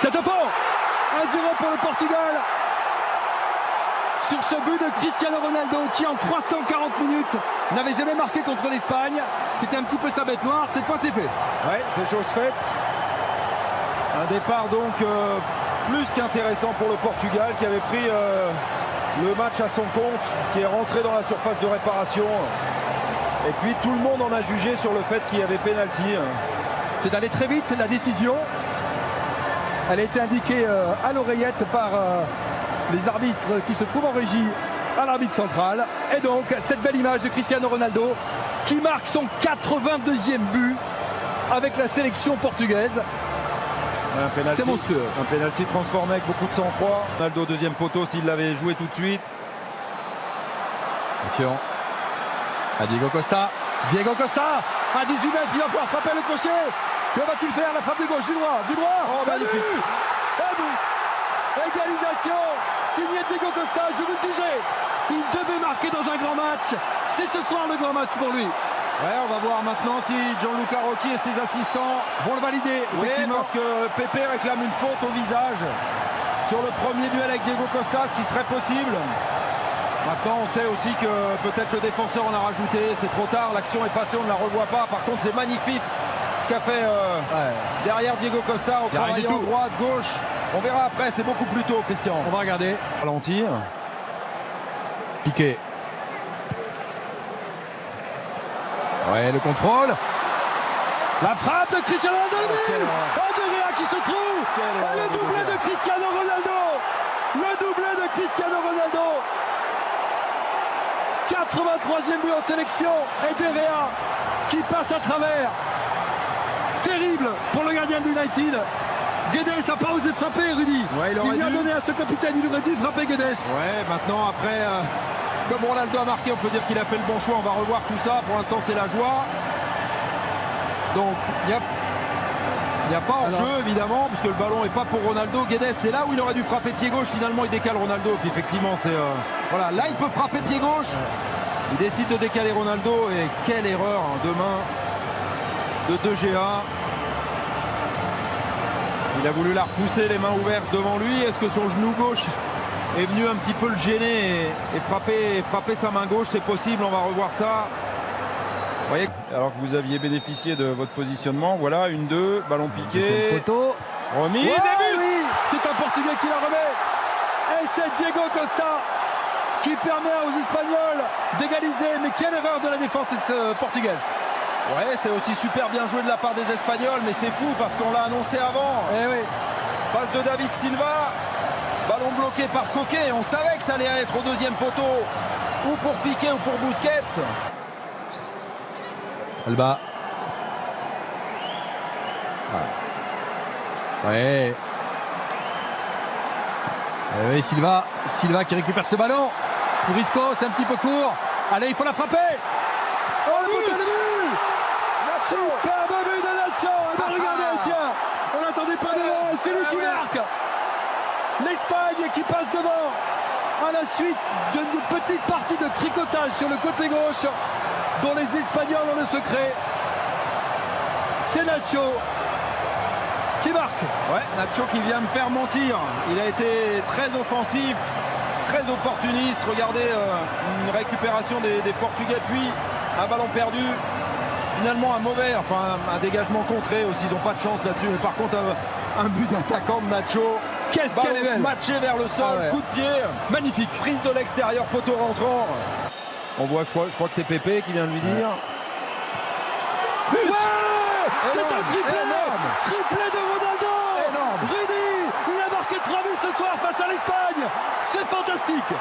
C'est au fond. 1-0 pour le Portugal. Sur ce but de Cristiano Ronaldo qui en 340 minutes n'avait jamais marqué contre l'Espagne. C'était un petit peu sa bête noire, cette fois c'est fait. Ouais, c'est chose faite. Un départ donc plus qu'intéressant pour le Portugal qui avait pris le match à son compte, qui est rentré dans la surface de réparation. Et puis tout le monde en a jugé sur le fait qu'il y avait pénalty. C'est d'aller très vite, la décision. Elle a été indiquée à l'oreillette par les arbitres qui se trouvent en régie à l'arbitre central. Et donc cette belle image de Cristiano Ronaldo qui marque son 82e but avec la sélection portugaise. C'est monstrueux. Un pénalty transformé avec beaucoup de sang-froid. Ronaldo deuxième poteau s'il l'avait joué tout de suite. Attention à Diego Costa. Diego Costa à 18 mètres, il va pouvoir frapper le crochet. Que va-t-il faire? La frappe du gauche, du droit, du droit. Oh, magnifique. Égalisation signé Diego Costa, je vous le disais. Il devait marquer dans un grand match. C'est ce soir le grand match pour lui. Ouais, on va voir maintenant si Gianluca Rocchi et ses assistants vont le valider. Oui, parce que Pepe réclame une faute au visage sur le premier duel avec Diego Costa, ce qui serait possible. Maintenant, on sait aussi que peut-être le défenseur en a rajouté. C'est trop tard, l'action est passée, on ne la revoit pas. Par contre, c'est magnifique ce qu'a fait derrière Diego Costa au travail en droite, gauche. On verra après, c'est beaucoup plus tôt, Christian. On va regarder. Ralentir. Piqué. Ouais, le contrôle. La frappe de Cristiano Ronaldo. De Gea qui se trouve. Le doublé de Cristiano Ronaldo. Le doublé de Cristiano Ronaldo. 83e but en sélection. Et De Gea qui passe à travers. Terrible pour le gardien de United. Guedes n'a pas osé frapper, Rudy. Ouais, il lui a donné à ce capitaine, il aurait dû frapper Guedes. Ouais, maintenant après, comme Ronaldo a marqué, on peut dire qu'il a fait le bon choix. On va revoir tout ça. Pour l'instant, c'est la joie. Donc, il n'y a pas en jeu, évidemment, puisque le ballon n'est pas pour Ronaldo. Guedes, c'est là où il aurait dû frapper pied gauche. Finalement, il décale Ronaldo. Puis effectivement, c'est voilà, là, il peut frapper pied gauche. Il décide de décaler Ronaldo. Et quelle erreur de main de De Gea. Il a voulu la repousser, les mains ouvertes devant lui. Est-ce que son genou gauche est venu un petit peu le gêner et frapper sa main gauche? C'est possible, on va revoir ça. Vous voyez, alors que vous aviez bénéficié de votre positionnement, voilà, 1-2, ballon piqué. Poteau. Remise, et but. Oui, c'est un Portugais qui la remet. Et c'est Diego Costa qui permet aux Espagnols d'égaliser. Mais quelle erreur de la défense portugaise. Ouais, c'est aussi super bien joué de la part des Espagnols, mais c'est fou parce qu'on l'a annoncé avant. Eh oui. Passe de David Silva, ballon bloqué par Coquet. On savait que ça allait être au deuxième poteau, ou pour Piqué ou pour Busquets. Alba. Ouais. Eh oui, Silva qui récupère ce ballon. Pour Isco, c'est un petit peu court. Allez, il faut la frapper. Oh, le poteau de but. Superbe but de Nacho. Regardez, tiens, on n'attendait pas devant, c'est lui qui marque. L'Espagne qui passe devant à la suite d'une petite partie de tricotage sur le côté gauche dont les Espagnols ont le secret. C'est Nacho qui marque. Ouais, Nacho qui vient me faire mentir. Il a été très offensif, très opportuniste. Regardez, une récupération des Portugais, puis un ballon perdu. Finalement un dégagement contré aussi, ils n'ont pas de chance là-dessus. Mais par contre, un but d'attaquant de Nacho. Qu'est-ce qu'elle est belle. Matché vers le sol, coup de pied. Magnifique. Prise de l'extérieur, poteau rentrant. On voit, je crois que c'est Pepe qui vient de lui dire. But. C'est un triplé. Triplé de Ronaldo. Énorme. Rudy, il a marqué 3 buts ce soir face à l'Espagne. C'est fantastique.